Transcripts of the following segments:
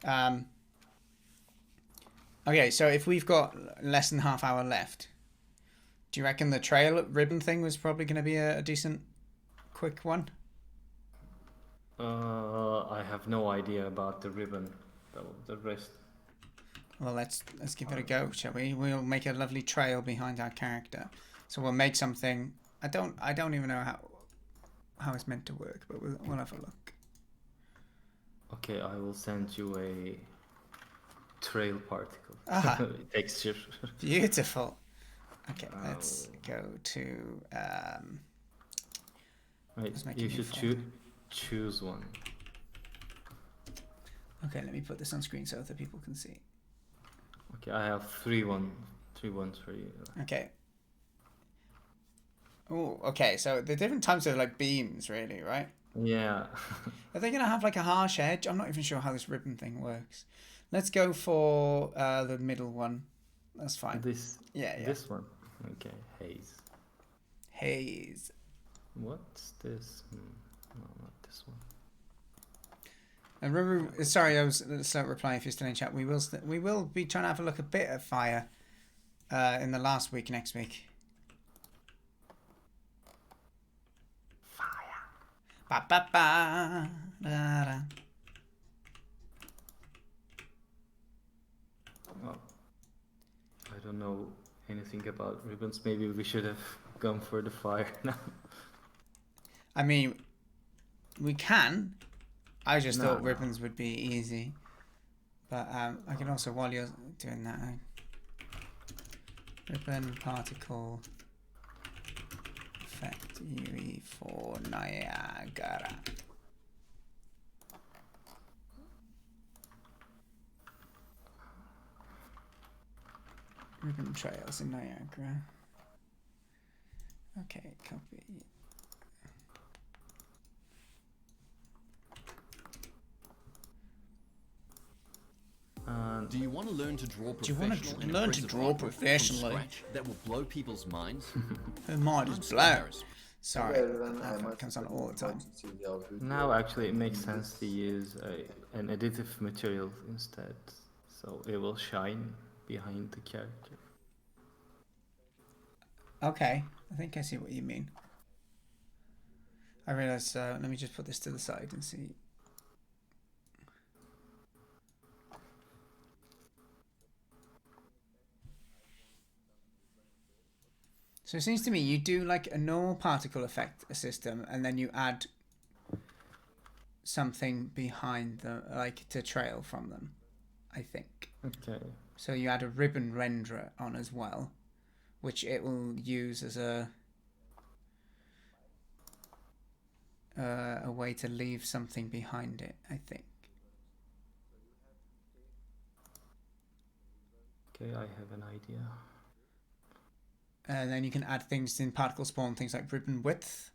Um, okay, so if we've got less than half hour left, do you reckon the trail ribbon thing was probably going to be a decent, quick one? I have no idea about the ribbon. The rest. Well, let's give it a go, shall we? We'll make a lovely trail behind our character. So we'll make something. I don't even know how it's meant to work, but we'll have a look. Okay, I will send you a trail particle Ah, texture. beautiful. Okay, let's Oh, go to. wait, Let's make a you new should folder. choose one. Okay, let me put this on screen so that people can see. Okay, I have three ones for you. Okay. Oh, okay. So the different types of like beams, really, right? Yeah. Are they gonna have like a harsh edge? I'm not even sure how this ribbon thing works. Let's go for the middle one. That's fine. this Yeah, yeah. this one. Okay, haze. Haze. What's this? No, not this one. And remember, sorry, I was replying if you're still in chat. We will be trying to have a look a bit at fire in the last week next week. Fire. Ba ba ba. Da, da. Oh, I don't know anything about ribbons. Maybe we should have gone for the fire now. I mean, we can. I just No, thought no. ribbons would be easy, but I can also while you're doing that, ribbon particle effect UE for Niagara. Ribbon trails in Niagara. Okay, copy. Do you want to learn to draw Do you want to professional and learn to impressive draw artwork professionally? from scratch that will blow people's minds? Her mind is I'm blown. Harris. Sorry, Hello everyone, I'm that comes on all the time. watching to the video. Now actually it makes In sense to this use an additive material instead, so it will shine behind the character. Okay, I think I see what you mean. I realize. Let me just put this to the side and see. So it seems to me you do like a normal particle effect system, and then you add something behind them, like to trail from them. I think. Okay. So you add a ribbon renderer on as well, which it will use as a way to leave something behind it. I think. Okay, I have an idea. And then you can add things in particle spawn, things like ribbon width.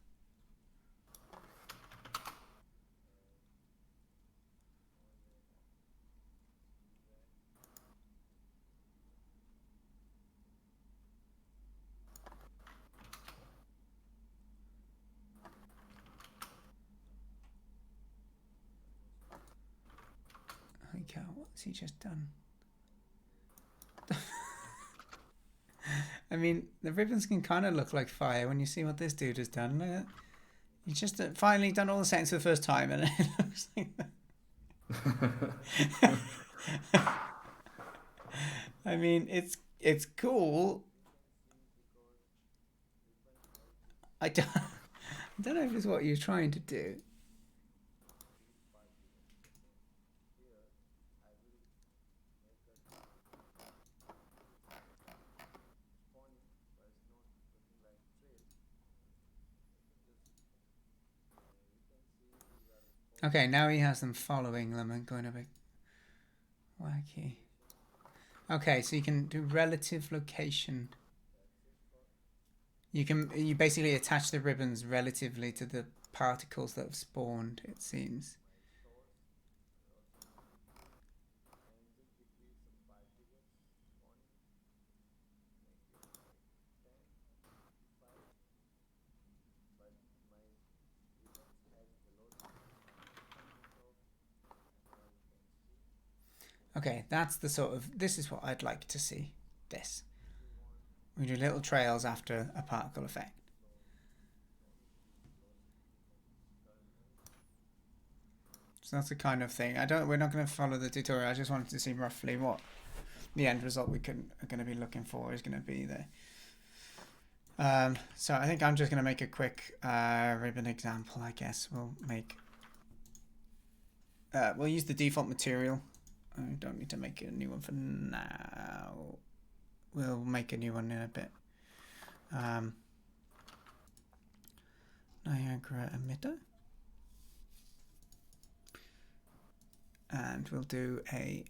Holy cow, what's he just done? I mean, the ribbons can kind of look like fire when you see what this dude has done. Look at, he's just finally done all the settings for the first time, and it looks like that. I mean, it's cool. I don't know if it's what you're trying to do. Okay, now he has them following them and going a bit wacky. Okay, so you can do relative location. You basically attach the ribbons relatively to the particles that have spawned, it seems. Okay, that's the sort of, this is what I'd like to see. This. We do little trails after a particle effect. So that's the kind of thing. We're not going to follow the tutorial. I just wanted to see roughly what the end result are going to be looking for is going to be there. So I think I'm just going to make a quick ribbon example, I guess. We'll use the default material. I don't need to make a new one for now. We'll make a new one in a bit. Niagara emitter. And we'll do a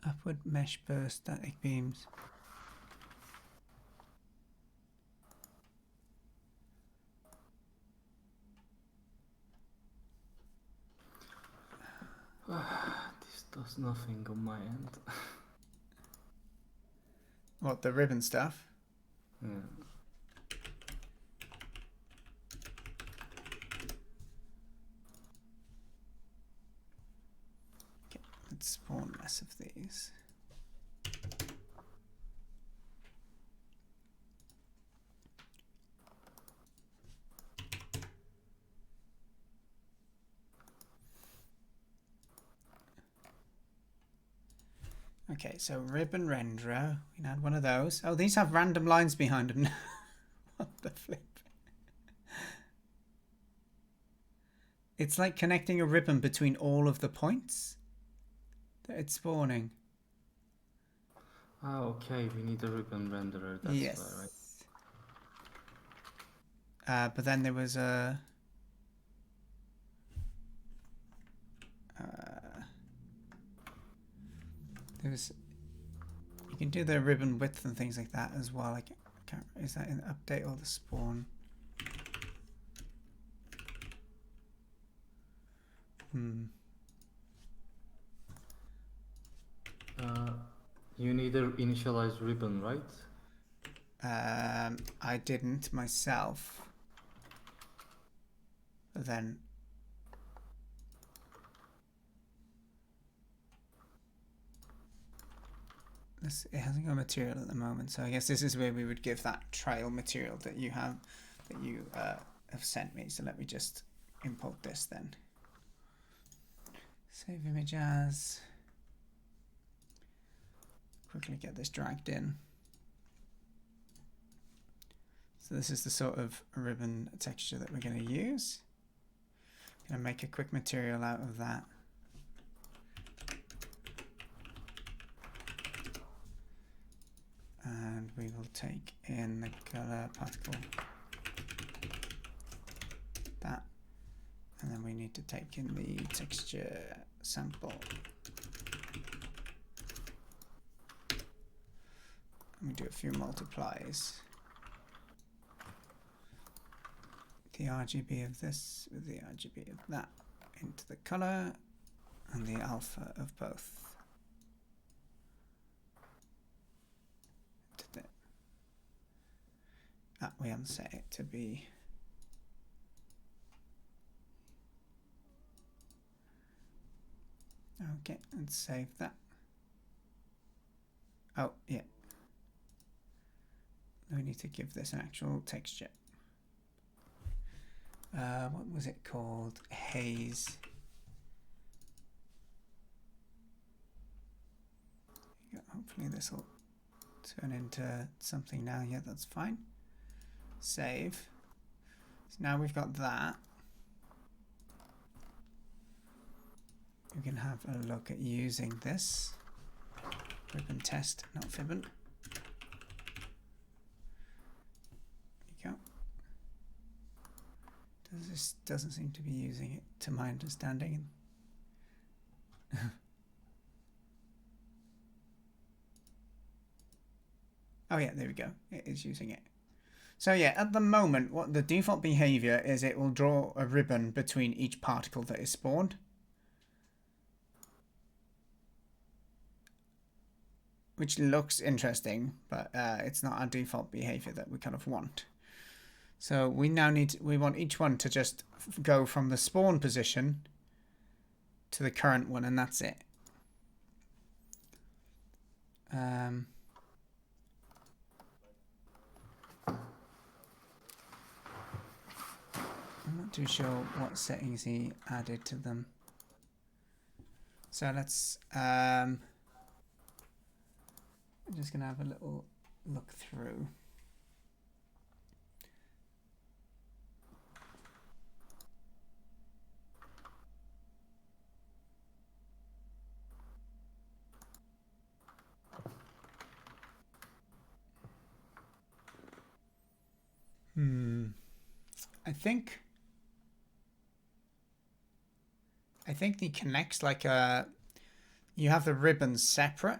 upward mesh burst static beams. This does nothing on my end. What, the ribbon stuff? Yeah. Okay, let's spawn less of these. Okay, so ribbon renderer. We can add one of those. Oh, these have random lines behind them. What the flip? It's like connecting a ribbon between all of the points that it's spawning. Ah, okay, we need a ribbon renderer. That's Yes. why, right? But then there was a... you can do the ribbon width and things like that as well. Is that in the update or the spawn? You need a initialized ribbon, right? I didn't myself. But then it hasn't got material at the moment, so I guess this is where we would give that trail material that you have sent me. So let me just import this then. Save image as. Quickly get this dragged in. So this is the sort of ribbon texture that we're going to use. Going to make a quick material out of that. And we will take in the color particle, that, and then we need to take in the texture sample. And we do a few multiplies. The RGB of this with the RGB of that into the color and the alpha of both. We unset it to be okay, and save that. Oh yeah, we need to give this an actual texture. What was it called? Haze. Hopefully this will turn into something now. Yeah, that's fine. Save. So now we've got that. We can have a look at using this ribbon test, not fibbon. There you go. This doesn't seem to be using it, to my understanding. Oh yeah, there we go. It is using it. So yeah, at the moment, what the default behavior is, it will draw a ribbon between each particle that is spawned. Which looks interesting, but it's not our default behavior that we kind of want. So we now we want each one to just go from the spawn position to the current one, and that's it. I'm not too sure what settings he added to them. So let's I'm just gonna have a little look through. I think he connects like you have the ribbons separate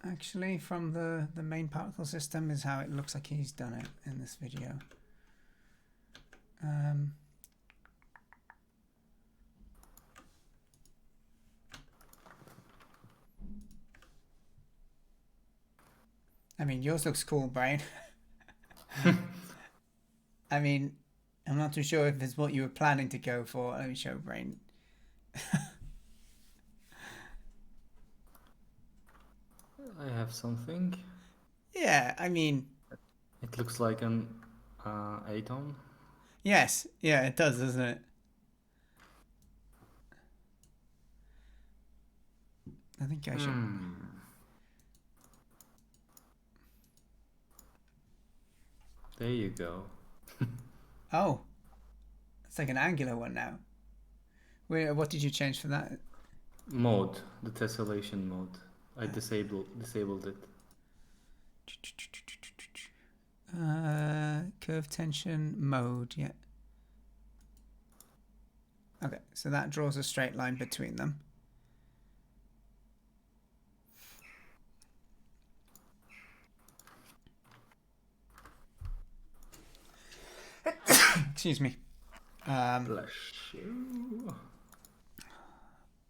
actually from the main particle system is how it looks like he's done it in this video. I mean, yours looks cool, Brian. I mean, I'm not too sure if it's what you were planning to go for. Let me show Brain. I have something. Yeah, I mean... It looks like an atom. Yes, yeah, it does, doesn't it? I think I should... There you go. Oh. It's like an angular one now. Wait, what did you change for that? Mode, the tessellation mode. I disabled it. Curve tension mode, yeah. Okay, so that draws a straight line between them. Excuse me. Bless you.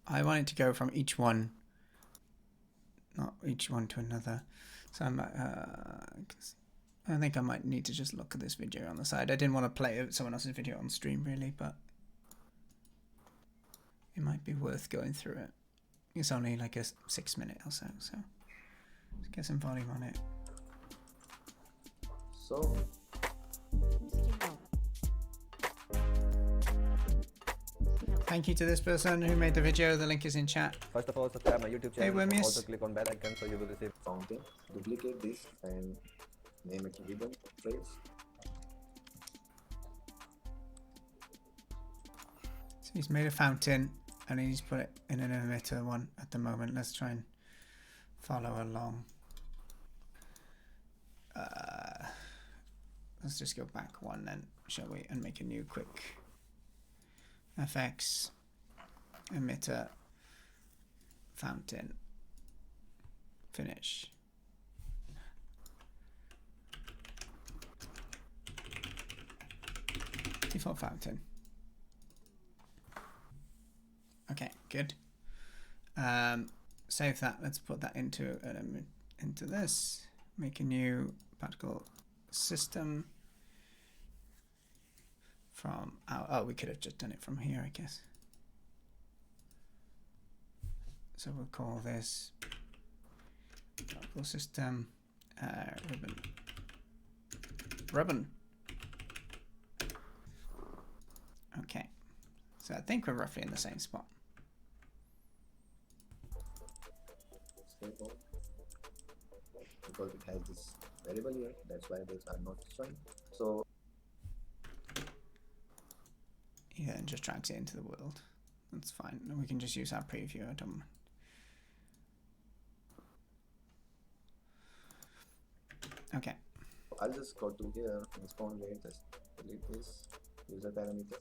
I want it to go from each one, not each one to another. So I think I might need to just look at this video on the side. I didn't want to play someone else's video on stream really, but it might be worth going through it. It's only like a 6 minute or so, so let's get some volume on it. So thank you to this person who made the video. The link is in chat. first of all, subscribe my YouTube channel. Wemius. Also click on bell icon so you will receive fountain. Duplicate this and name it ribbon trails. So he's made a fountain and he's put it in an emitter one at the moment. Let's try and follow along. Let's just go back one then, shall we, and make a new quick FX emitter fountain finish. Default fountain. Okay, good. Save that. Let's put that into this. Make a new particle system from oh, we could have just done it from here, I guess. So we'll call this particle system ribbon. Okay, so I think we're roughly in the same spot. Stable. Because it has this variable here, that's why these are not showing. So Yeah, and just drags it into the world. That's fine. We can just use our preview. I don't. Okay. I'll just go to here and spawn rate, just delete this user parameter,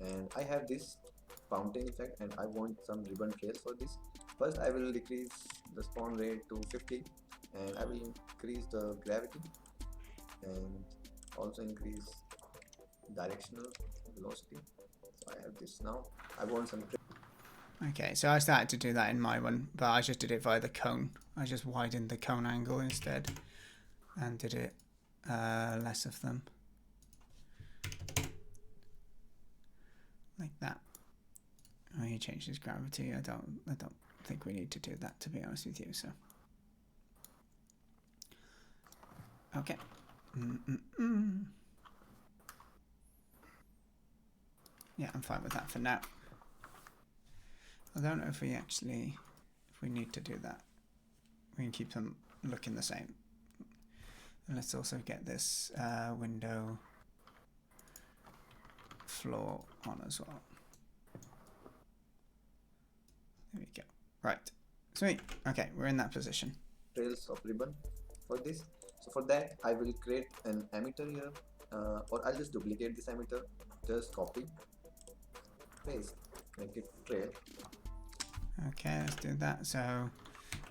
and I have this fountain effect and I want some ribbon trails for this. First I will decrease the spawn rate to 50 and I will increase the gravity and also increase directional velocity. So I have this now. I want some. Okay, so I started to do that in my one, but I just did it via the cone. I just widened the cone angle instead and did it less of them. Oh, he changed his gravity. I don't think we need to do that, to be honest with you. So, okay. Yeah, I'm fine with that for now. I don't know if we need to do that. We can keep them looking the same. And let's also get this window floor on as well. There we go. Right. Sweet. Okay, we're in that position. Trails of ribbon for this. So for that, I will create an emitter here, or I'll just duplicate this emitter. Just copy, paste, make it trail. Okay, let's do that. So,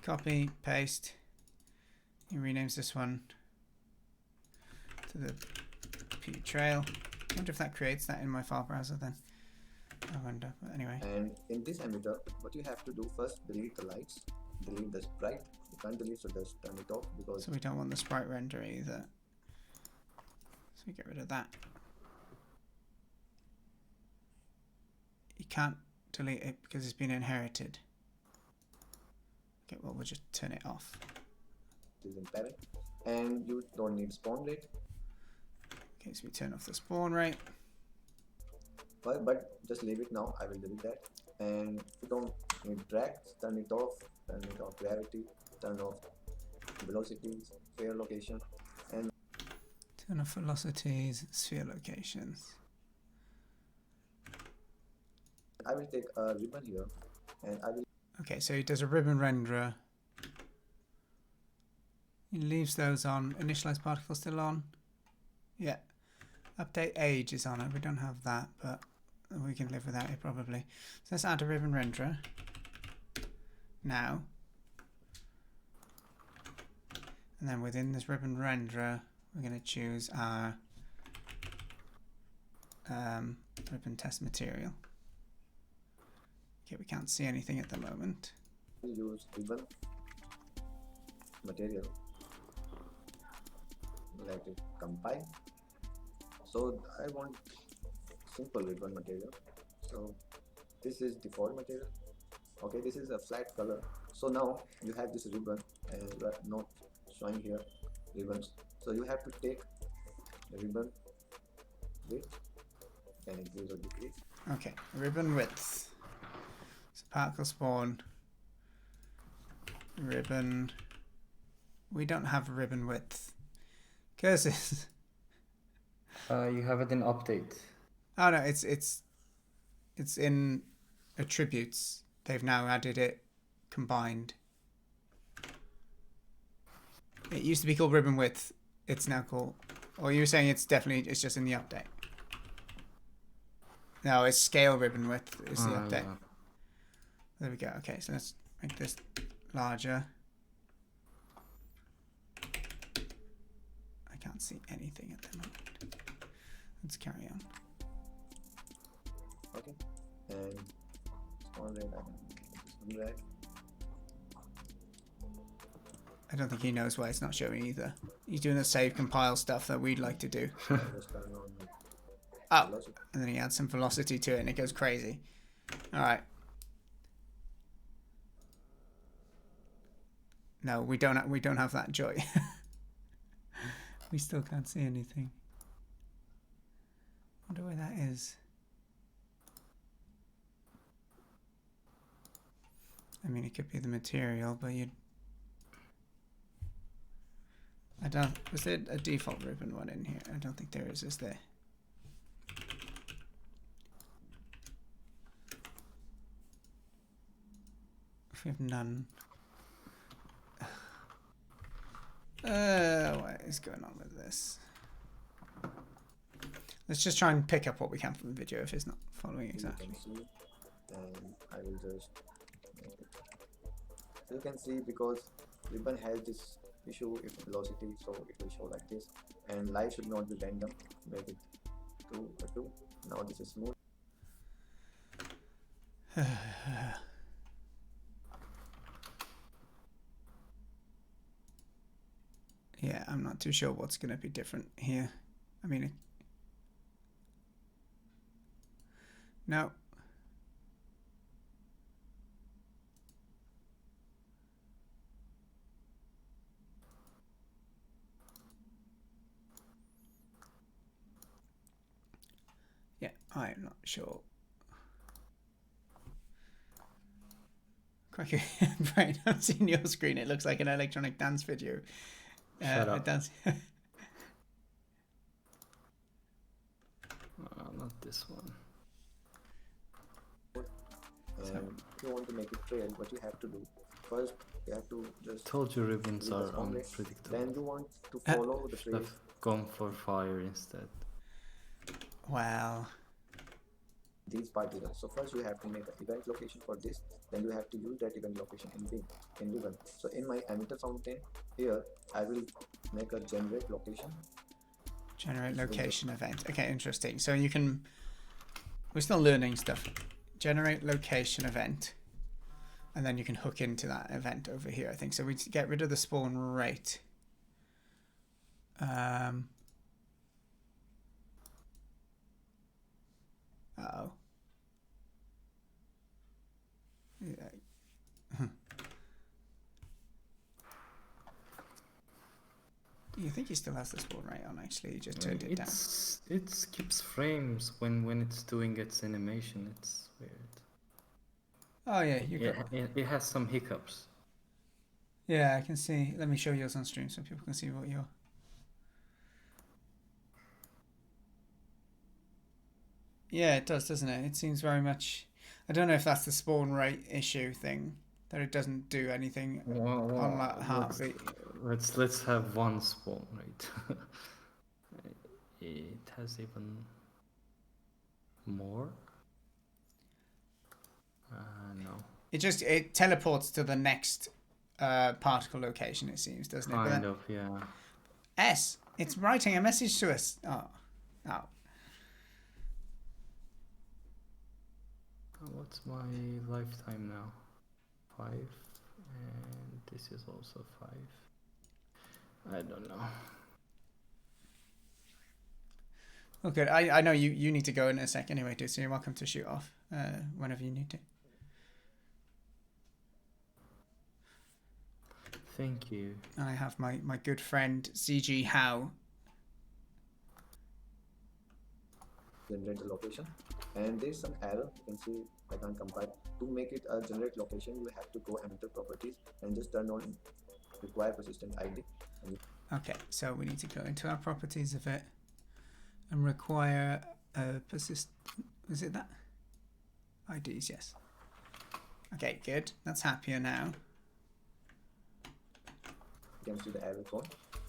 copy, paste. He renames this one to the P trail. I wonder if that creates that in my file browser then. I wonder, but anyway. And in this emitter, what you have to do first, delete the lights, delete the sprite. You can't delete, so just turn it off because. So we don't want the sprite render either. So we get rid of that. You can't delete it because it's been inherited. Okay, well we'll just turn it off. Is in parent, and you don't need spawn rate. Okay, so we turn off the spawn rate. But just leave it now. I will delete that. And if you don't need drag, turn it off gravity, turn off velocities, sphere location, and Turn off velocities, sphere locations. I will take a ribbon here, and I will. Okay, so he does a ribbon renderer. He leaves those on. Initialize particle still on. Yeah. Update age is on it. We don't have that, but we can live without it probably. So let's add a ribbon renderer. Now. And then within this ribbon renderer, we're going to choose our ribbon test material. Okay, we can't see anything at the moment. Use ribbon material. Let it compile. So I want simple ribbon material. So this is default material. Okay, this is a flat color. So now you have this ribbon and you are not showing here ribbons. So you have to take the ribbon width and increase or decrease. Okay, ribbon width. So particle spawn. Ribbon. We don't have ribbon width. Curses. You have it in update. Oh no, it's in attributes. They've now added it combined. It used to be called ribbon width. It's now called. Or you were saying it's just in the update. No, it's scale ribbon width is the update. Yeah. There we go. Okay, so let's make this larger. I can't see anything at the moment. Let's carry on. Okay, and spawn rate I can I don't think he knows why it's not showing either. He's doing the save compile stuff that we'd like to do. just turn on Oh, velocity. and then he adds some velocity to it and it goes crazy. Alright. No, we don't have that joy. We still can't see anything. Wonder where that is. I mean, it could be the material, but you'd. I don't. Was there a default ribbon one in here? I don't think there is there? If we have none. What is going on with this? Let's just try and pick up what we can from the video if it's not following exactly. You can see, and I will just make it. So you can see because ribbon has this issue with velocity, so it will show like this, and light should not be random. Make it 2 by 2. Now this is smooth. Yeah, I'm not too sure what's going to be different here. I mean, no. I'm not sure. Crikey, Brian, I've seen your screen. It looks like an electronic dance video. Shut A up. dance. Not this one. And if you want to make it trail, what you have to do first, you have to just Told you ribbons use the are spawn rate. unpredictable. Then you want to follow the Should trail. have gone for fire instead. Wow. These particles. So first you have to make an event location for this. Then you have to use that event location in ribbon. So in my emitter fountain here, I will make a generate location. Generate location event. Okay, interesting. So you can. We're still learning stuff. Generate location event, and then you can hook into that event over here. I think so. We get rid of the spawn rate. Uh-oh. Yeah. You think he still has the spawn rate on? Actually, he just turned it down. It skips frames when it's doing its animation. It's weird. Oh yeah, you got. It has some hiccups. Yeah, I can see. Let me show yours on stream so people can see what you're. Yeah, it does, doesn't it? It seems very much. I don't know if that's the spawn rate issue thing, that it doesn't do anything on that heartbeat. Let's have one spawn rate. It has even more. No. It teleports to the next particle location. It seems, doesn't it? Kind of, yeah. S, it's writing a message to us. Oh. What's my lifetime now? 5, and this is also 5. I don't know. Okay, I know you need to go in a sec anyway, dude, so you're welcome to shoot off whenever you need to. Thank you. And I have my good friend CG Howe. Generate the location, and there's some error. You can see I can't compile. To make it a generate location, you have to go emitter properties and just turn on require persistent ID. Okay, so we need to go into our properties of it and require a persistent. Is it that? IDs, yes. Okay, good. That's happier now. You can see the arrow code,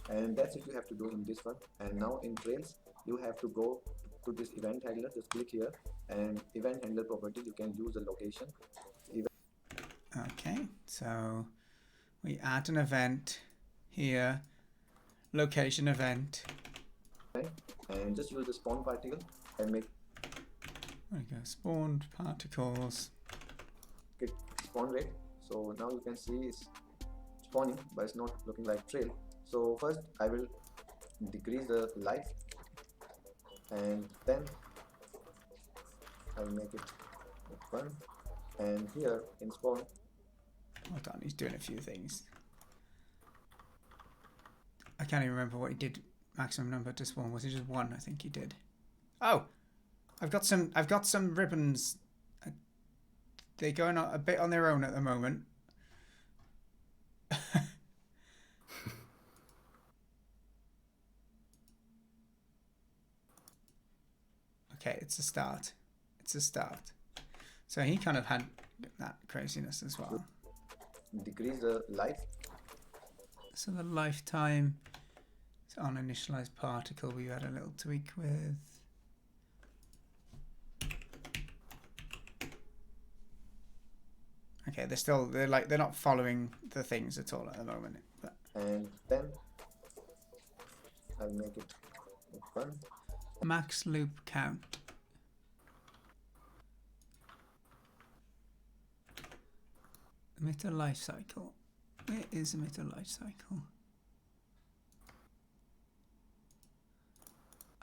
and that's it you have to do in this one. And now in Trails, you have to go to this event handler. Just click here, and event handler property. You can use the location. Okay, so we add an event here, location event. And just use the spawn particle and make There we go. Spawned particles. it spawn rate. So now you can see it's spawning, but it's not looking like trail. So first I will decrease the life, and then I'll make it 1. And here in spawn, Hold on, he's doing a few things. I can't even remember what he did. Maximum number to spawn, was it just 1? I think he did. Oh, I've got some ribbons. They're going a bit on their own at the moment. Okay, it's a start. It's a start. So he kind of had that craziness as well. decrease the life. So the lifetime is on initialized particle. We had a little tweak with. Okay, they're not following the things at all at the moment. But And then I'll make it 1. max loop count. Emitter life cycle. Where is emitter life cycle?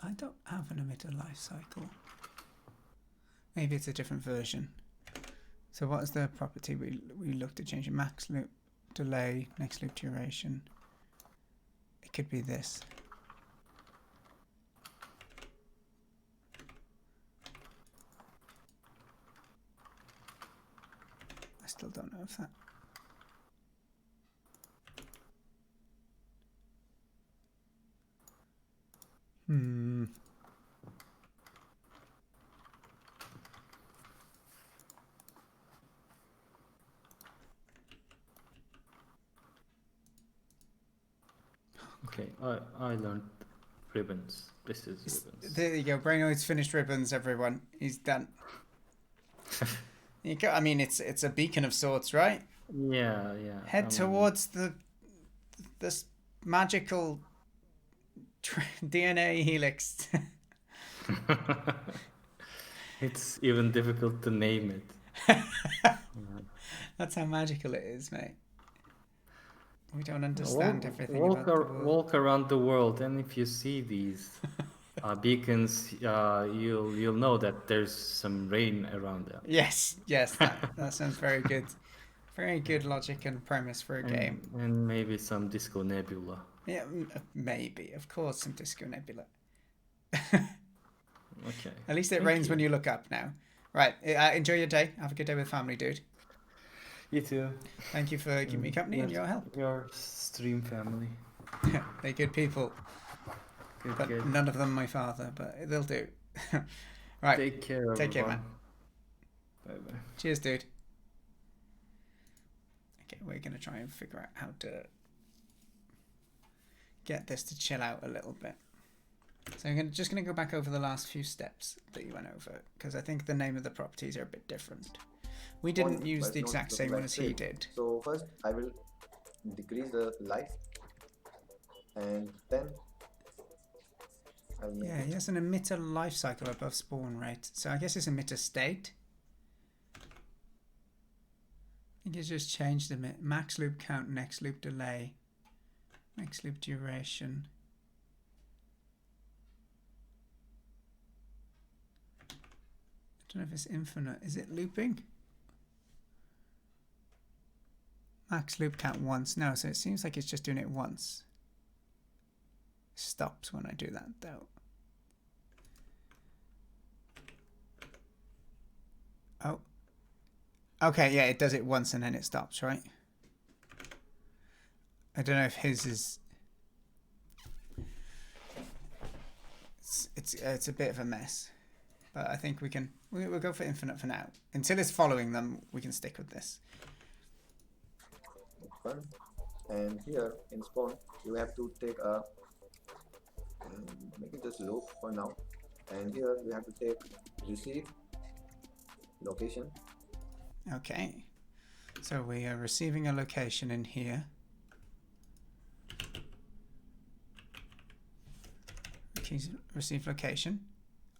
I don't have an emitter life cycle. Maybe it's a different version. So what is the property we looked at changing? Max loop delay, next loop duration. It could be this. still don't know if that. Okay, I learned ribbons. This is ribbons. There you go. Brainoid's finished ribbons, everyone. He's done. I mean, it's a beacon of sorts, right? Yeah. Head towards this magical DNA helix. It's even difficult to name it. That's how magical it is, mate. We don't understand everything about the world. Walk around the world, and if you see these beacons, you'll know that there's some rain around them. Yes, that sounds very good. Very good logic and premise for a game. And maybe some disco nebula. Yeah, maybe. Of course, some disco nebula. Okay. At least it rains when you look up now. Right. Enjoy your day. Have a good day with family, dude. You too. Thank you for keeping me company and your help. Your stream family. They're good people. Good. None of them my father, but they'll do. Right. Take care, man. Bye. Cheers, dude. Okay, we're going to try and figure out how to get this to chill out a little bit. So I'm just going to go back over the last few steps that you went over, because I think the name of the properties are a bit different. We didn't use the exact same one as he did. So first I will decrease the life, and then I'll make Yeah, he has an emitter life cycle above spawn rate. So I guess it's emitter state. I think it's just changed the max loop count, next loop delay, max loop duration. I don't know if it's infinite. Is it looping? Max loop count once. No, so it seems like it's just doing it once. Stops when I do that though. Oh. Okay, yeah, it does it once and then it stops, right? I don't know if his is... It's a bit of a mess. But I think we'll go for infinite for now. Until it's following them, we can stick with this. And here in spawn, you have to take a... make it just loop for now. And here we have to take receive location. Okay. So we are receiving a location in here. Receive location.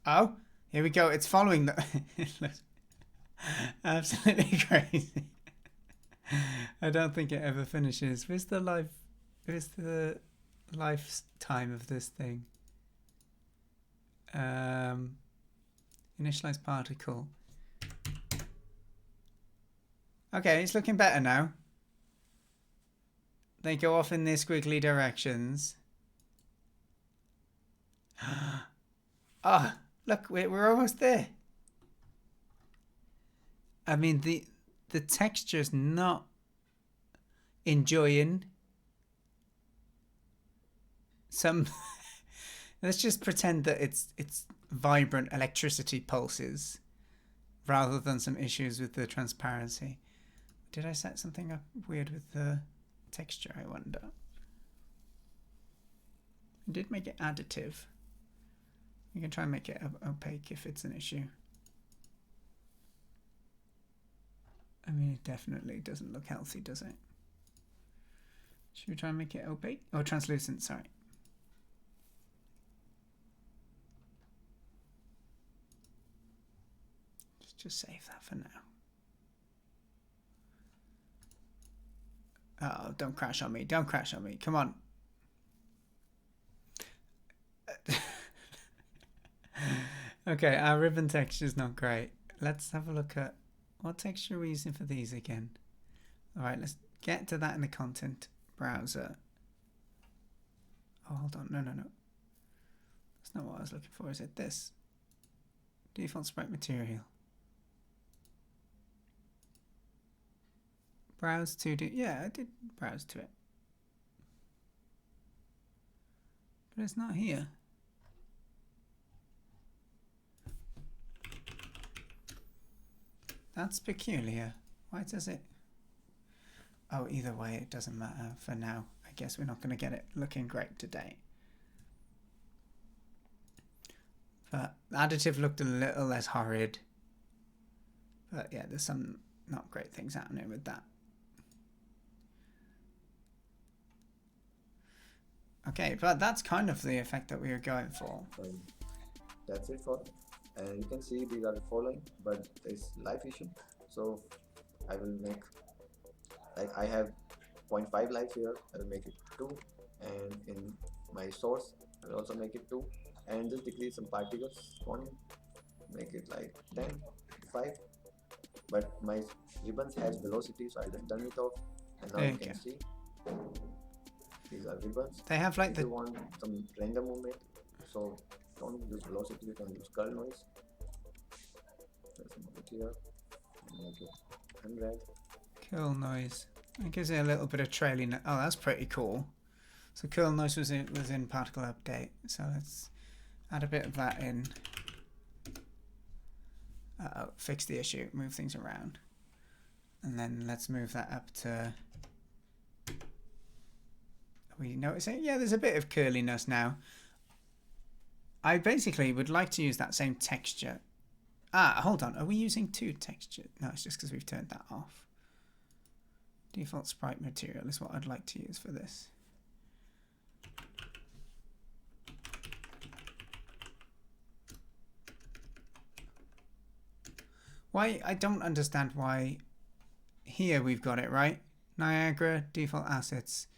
Oh, here we go. It's following the... It looks absolutely crazy. I don't think it ever finishes. Where's the lifetime of this thing? Initialize particle. Okay, it's looking better now. They go off in their squiggly directions. Ah, look, we're almost there. I mean, the texture's not enjoying some... Let's just pretend that it's vibrant electricity pulses rather than some issues with the transparency. Did I set something up weird with the texture, I wonder? I did make it additive. You can try and make it opaque if it's an issue. I mean, it definitely doesn't look healthy, does it? Should we try and make it opaque? Oh, translucent, sorry. Just save that for now. Oh, don't crash on me. Don't crash on me. Come on. Okay, our ribbon texture is not great. Let's have a look at what texture are we using for these again. Alright, let's get to that in the content browser. Oh, hold on. No. That's not what I was looking for. Is it this? Default sprite material. Browse to do. Yeah, I did browse to it. But it's not here. That's peculiar. Why does it... Oh, either way, it doesn't matter for now. I guess we're not going to get it looking great today. But the additive looked a little less horrid. But yeah, there's some not great things happening with that. Okay, but that's kind of the effect that we were going for. And that's it for. And you can see these are the following, but there's life issue. So I will make, like I have 0.5 life here, I will make it 2, and in my source I will also make it 2, and just decrease some particles spawning, make it like 10, 5. But my ribbons has velocity, so I just turn it off, and now There you you can go. see these are ribbons. They have like If you the... want some random movement, so don't use velocity, you can use curl noise. Let's move it here and make it 100. Curl noise. It gives it a little bit of trailing. Oh, that's pretty cool. So curl noise was in particle update. So let's add a bit of that in. Fix the issue. Move things around. And then let's move that up to... Are we noticing? Yeah, there's a bit of curliness now. I basically would like to use that same texture. Ah, hold on. Are we using 2 texture? No, it's just because we've turned that off. Default sprite material is what I'd like to use for this. Why? I don't understand why here we've got it, right? Niagara, default assets.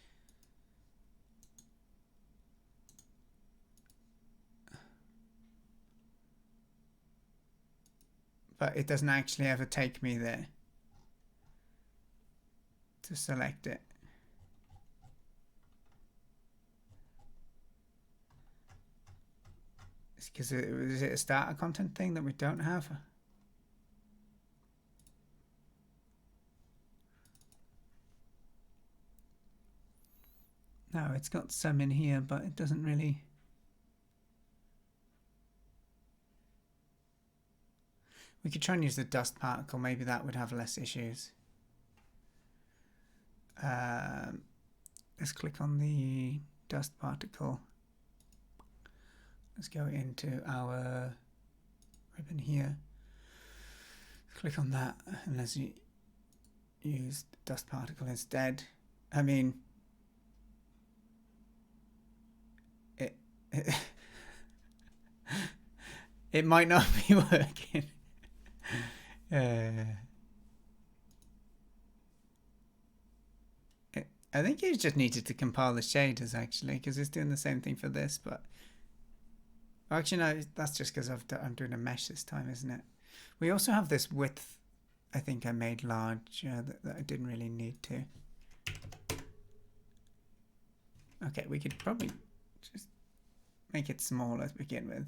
But it doesn't actually ever take me there to select it. It's because is it a starter content thing that we don't have? No, it's got some in here, but it doesn't really... We could try and use the dust particle. Maybe that would have less issues. Let's click on the dust particle. Let's go into our ribbon here. Click on that, and let's use the dust particle instead. I mean, it might not be working. I think you just needed to compile the shaders actually, because it's doing the same thing for this, but actually no, that's just because I'm doing a mesh this time, isn't it? We also have this width I think I made large that I didn't really need to. Okay, we could probably just make it smaller to begin with.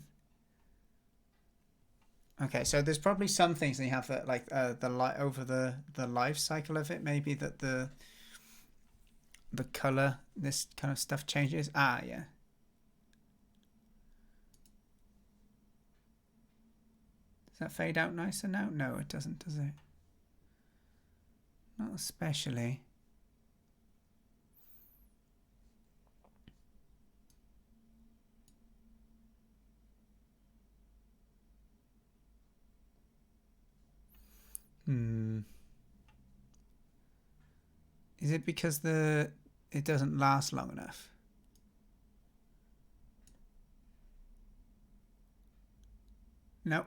Okay, so there's probably some things that you have that like the light over the life cycle of it, maybe that the color, this kind of stuff changes. Ah, yeah. Does that fade out nicer now? No, it doesn't, does it? Not especially. Is it because it doesn't last long enough? Nope.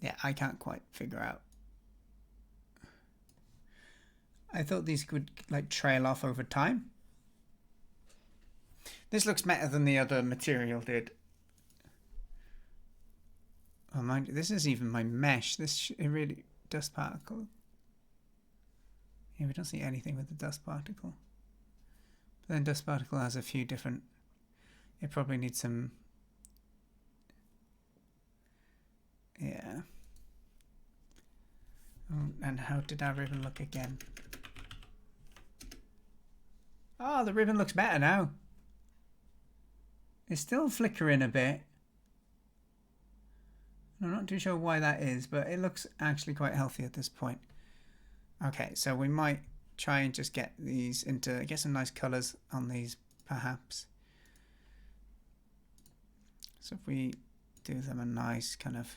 Yeah, I can't quite figure out. I thought these could like trail off over time. This looks better than the other material did. Oh, mind you, this is even my mesh. This it really dust particle. Yeah, we don't see anything with the dust particle. But then dust particle has a few different... It probably needs some... Yeah. Oh, and how did our ribbon look again? Oh, the ribbon looks better now. It's still flickering a bit. I'm not too sure why that is, but it looks actually quite healthy at this point. Okay, so we might try and just get these into, get some nice colours on these, perhaps. So if we do them a nice kind of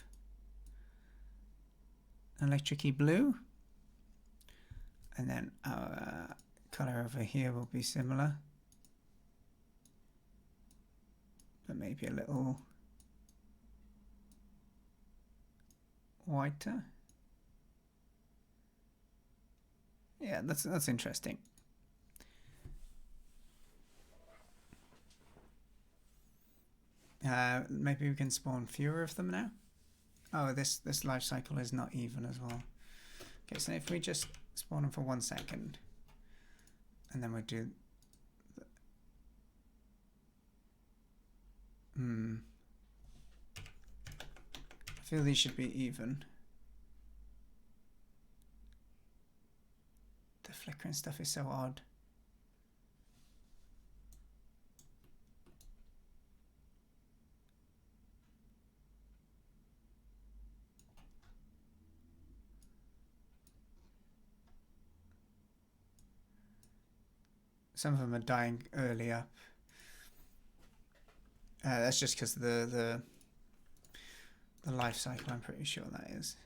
electric-y blue, and then our colour over here will be similar, but maybe a little whiter. Yeah, that's interesting. Maybe we can spawn fewer of them now. Oh, this life cycle is not even as well. Okay, so if we just spawn them for 1 second, and then we do. I feel these should be even. The flickering stuff is so odd. Some of them are dying early up. That's just because the life cycle, I'm pretty sure that is.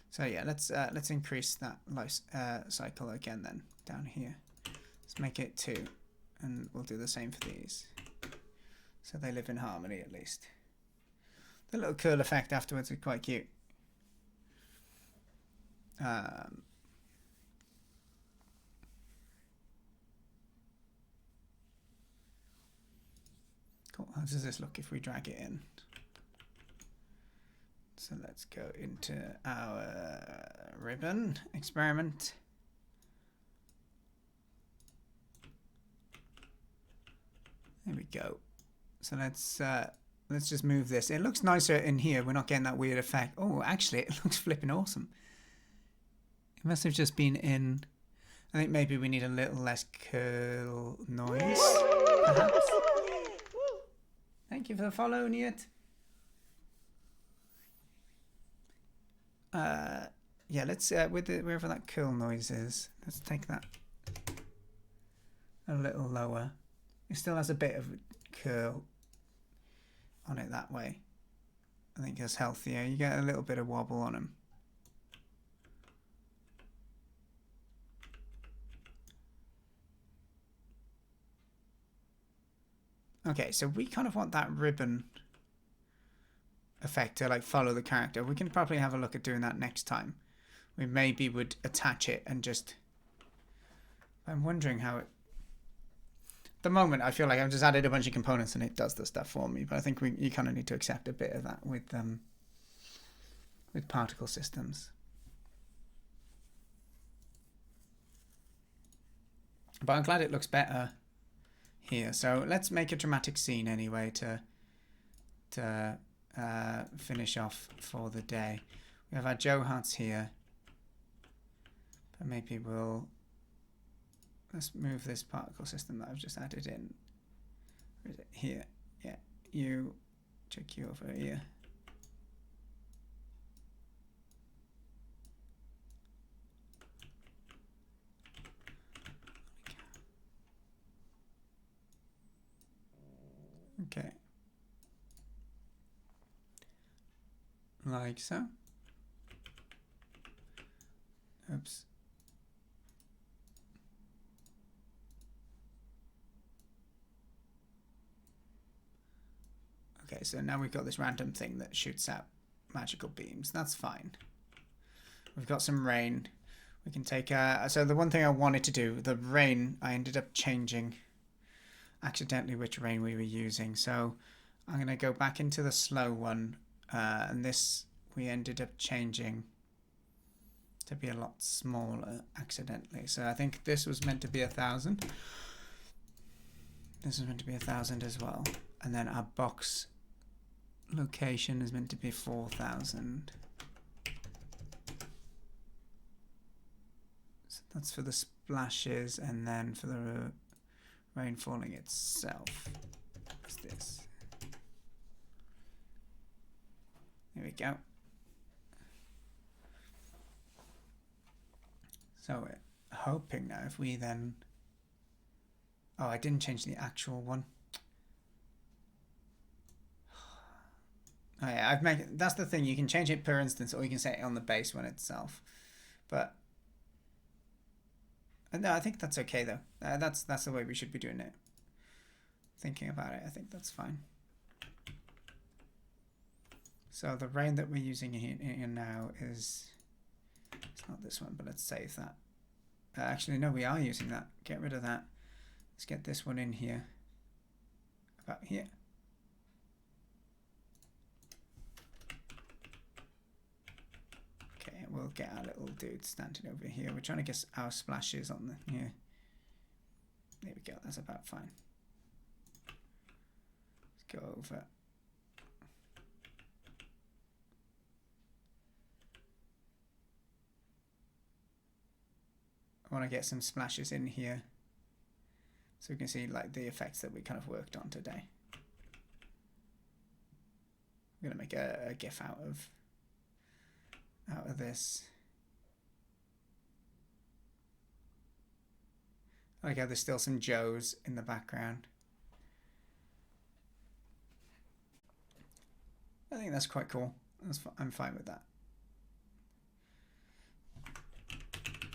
So yeah, let's increase that life cycle again then down here. Let's make it 2, and we'll do the same for these. So they live in harmony at least. The little curl effect afterwards is quite cute. Cool. How does this look if we drag it in? So let's go into our ribbon experiment. There we go. So let's just move this. It looks nicer in here. We're not getting that weird effect. Oh, actually, it looks flipping awesome. It must have just been in. I think maybe we need a little less curl noise, perhaps. Thank you for the follow, Niet. Yeah, let's with wherever that curl noise is, let's take that a little lower. It still has a bit of curl on it that way. I think it's healthier. You get a little bit of wobble on them. Okay, so we kind of want that ribbon effect to like follow the character. We can probably have a look at doing that next time. We maybe would attach it and just. I'm wondering how it. At the moment, I feel like I've just added a bunch of components and it does the stuff for me. But I think you kind of need to accept a bit of that with particle systems. But I'm glad it looks better here. So let's make a dramatic scene anyway to finish off for the day. We have our Joe Hearts here. But maybe let's move this particle system that I've just added in. Where is it? Here. Yeah. Check you over here. Okay. Like so. Oops. Okay, so now we've got this random thing that shoots out magical beams. That's fine. We've got some rain. We can take so the one thing I wanted to do, the rain, I ended up changing accidentally which rain we were using. So I'm going to go back into the slow one. And this we ended up changing to be a lot smaller accidentally. So I think this was meant to be 1,000. This was meant to be 1,000 as well. And then our box location is meant to be 4,000. So that's for the splashes, and then for the rain falling itself, it's this. There we go. So we're hoping now if we then... Oh, I didn't change the actual one. Oh yeah, that's the thing. You can change it per instance, or you can set it on the base one itself. But no, I think that's okay though. That's the way we should be doing it. Thinking about it, I think that's fine. So the rain that we're using here now is... It's not this one, but let's save that. Actually, no, we are using that. Get rid of that. Let's get this one in here. About here. Okay, we'll get our little dude standing over here. We're trying to get our splashes on the here. There we go. That's about fine. Let's go over. I want to get some splashes in here so we can see like the effects that we kind of worked on today. I'm gonna make a GIF out of this. I like how there's still some Joes in the background. I think that's quite cool. I'm fine with that.